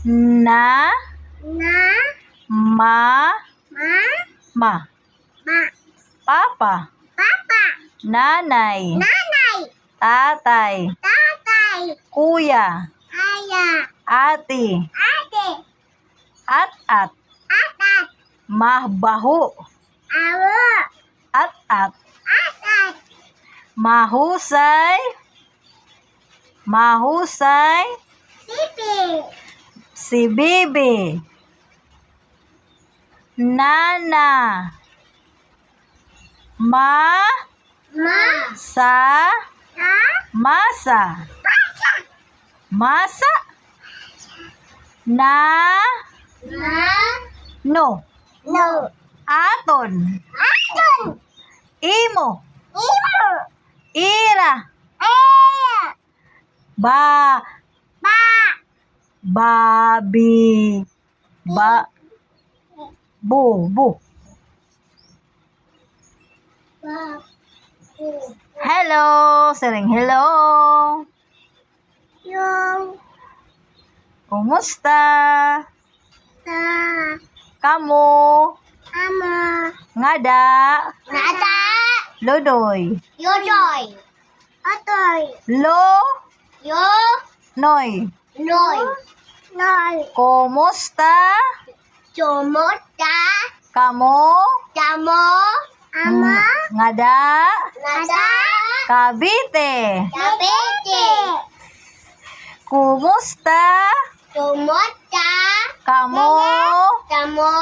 Na. Na. Ma. Ma. Ma. Ma. Papa. Papa. Nanay. Nanay. Tatay. Tatay. Kuya. Aya. Ate. Ate. At-at. Atat. Mabaho. Awo. At-at. Atat. Mahusay. Mahusay. Pipi. Si Bibi. Nana. Ma. Ma. Sa. Sa. Masa. Pasa. Masa. Na. Na. No. No. Aton. Aton. Imo. Imo. Ira. Aya. Ba. Ba. Babi. Ba. Bu. Bu. Ba. Hello. Sering hello. Yung. Kumusta? Ta. Kamu? Ama. Ngada? Nada. Lodoy. Yodoy. Otoy. Lo. Yo. Noy. Noy. Noy. Kumusta? Chomota. Kamu? Damo. Ama. Ngada? Nada. Cavite. Kapete. Kumusta? Chomota. Kamu? Damo.